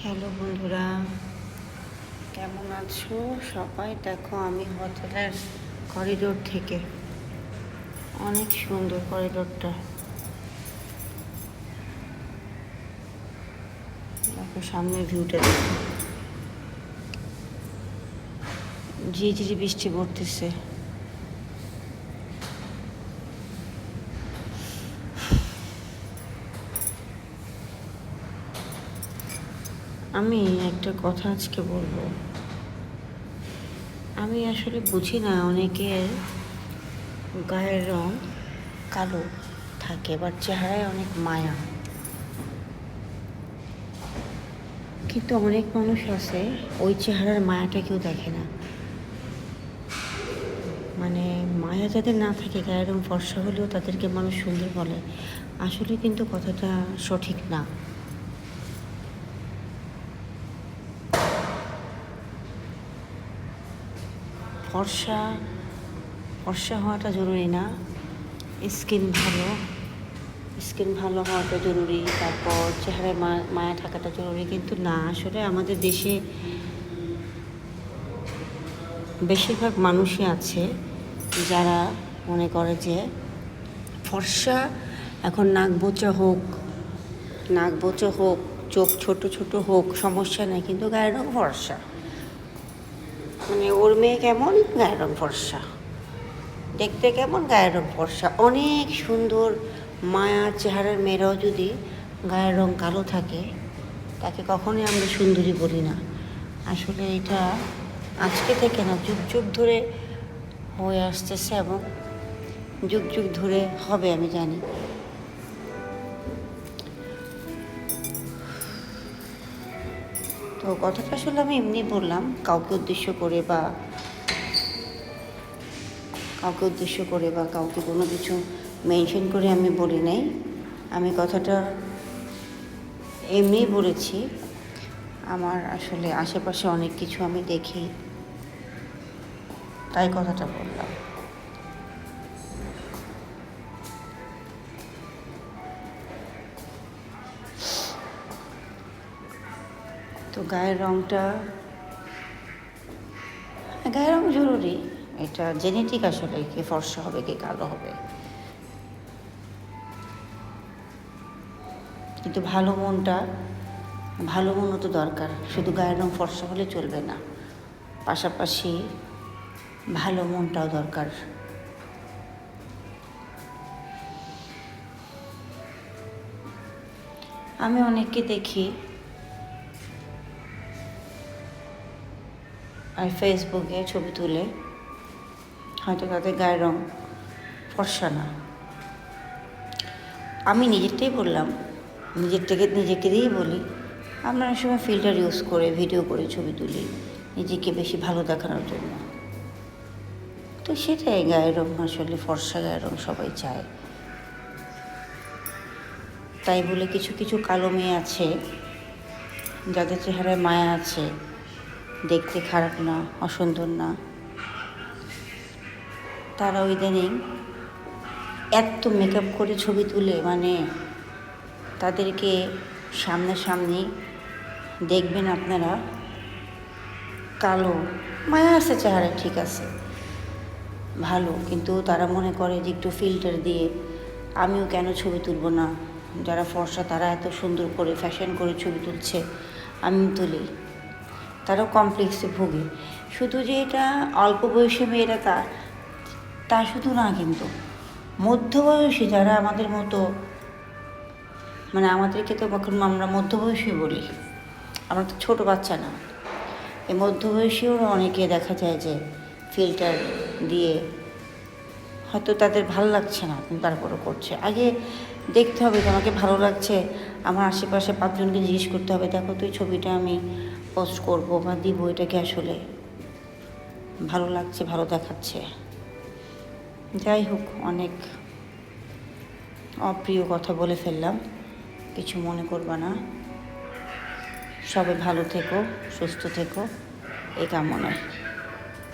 Hello বন্ধুরা, কেমন আছো সবাই? দেখো, আমি হোটেলের করিডোর থেকে, অনেক সুন্দর করিডোরটা। দেখো সামনের ভিউটা, দেখো ঝিরিঝিরি বৃষ্টি পড়তেছে। আমি একটা কথা আজকে বলবো। আমি আসলে বুঝি না, অনেকের গায়ের রং কালো থাকে, বা চেহারায় অনেক মায়া, কিন্তু অনেক মানুষ আছে ওই চেহারার মায়াটা কেউ দেখে না। মানে মায়া যাদের না থাকে, গায়ের রং ফর্সা হলেও তাদেরকে মানুষ সুন্দর বলে, আসলে কিন্তু কথাটা সঠিক না। ফর্সা ফর্সা হওয়াটা জরুরি না, স্কিন ভালো হওয়াটা জরুরি, তারপর চেহারায় মায়া থাকাটা জরুরি, কিন্তু না, আসলে আমাদের দেশে বেশিরভাগ মানুষই আছে যারা মনে করে যে ফর্সা এখন নাক বোচা হোক, চোখ ছোট ছোট হোক, সমস্যা নেই, কিন্তু গায়ের রং ফর্সা। মানে ওর মেয়ে কেমন, গায়ের রং ফর্সা, দেখতে কেমন, গায়ের রং ফর্সা। অনেক সুন্দর মায়া চেহারার মেয়েরাও যদি গায়ের রং কালো থাকে, তাকে কখনোই আমরা সুন্দরী বলি না। আসলে এটা আজকে থেকে না, যুগ যুগ ধরে হয়ে আসতেছে, এবং যুগ যুগ ধরে হবে, আমি জানি। তো কথাটা আসলে আমি এমনি বললাম, কাউকে উদ্দেশ্য করে বা কাউকে কোনো কিছু মেনশন করে আমি বলি নাই। আমি কথাটা এমনিই বলেছি। আমার আসলে আশেপাশে অনেক কিছু আমি দেখি, তাই কথাটা বললাম। তো গায়ের রং জরুরি, এটা জেনেটিক। আসলে কে ফর্সা হবে, কে কালো হবে, কিন্তু ভালো মনও তো দরকার। শুধু গায়ের রং ফর্সা হলে চলবে না, পাশাপাশি ভালো মনটাও দরকার। আমি অনেককে দেখি আর ফেসবুকে ছবি তুলে, হয়তো তাদের গায়ের রং ফর্সা না। আমি নিজেরটাই বললাম, নিজেকে দিয়েই বলি, আমরা অনেক সময় ফিল্টার ইউজ করে ভিডিও করে ছবি তুলি নিজেকে বেশি ভালো দেখানোর জন্য। তো সেটাই, গায়ের রং আসলে ফর্সা গায়ের রং সবাই চায়। তাই বলে কিছু কিছু কালো মেয়ে আছে যাদের চেহারায় মায়া আছে, দেখতে খারাপ না, অসুন্দর না, তারা ইদানিং এত মেকআপ করে ছবি তুলে, মানে তাদেরকে সামনাসামনি দেখবেন আপনারা, কালো, মায়া আছে চেহারায়, ঠিক আছে, ভালো, কিন্তু তারা মনে করে যে একটু ফিল্টার দিয়ে আমিও কেন ছবি তুলব না, যারা ফর্সা তারা এত সুন্দর করে ফ্যাশন করে ছবি তুলছে, আমিও তুলি। তারাও কমপ্লেক্সে ভোগে। শুধু যে এটা অল্প বয়সী মেয়েরা তা শুধু না, কিন্তু মধ্যবয়সী যারা আমাদের মতো, মানে আমাদেরকে তো এখন আমরা মধ্যবয়সী বলি, আমরা তো ছোটো বাচ্চা না, এই মধ্যবয়সীও অনেকে দেখা যায় যে ফিল্টার দিয়ে, হয়তো তাদের ভালো লাগছে না, কিন্তু তারপরও করছে। আগে দেখতে হবে তোমাকে ভালো লাগছে, আমার আশেপাশে 5 জনকে জিজ্ঞেস করতে হবে, দেখো তো এই ছবিটা আমি পোস্ট করবো বা দিব, এটাকে আসলে ভালো লাগছে, ভালো দেখাচ্ছে। যাই হোক, অনেক অপ্রিয় কথা বলে ফেললাম, কিছু মনে করবা না। সবাই ভালো থেকো, সুস্থ থেকো, এই কামনায়।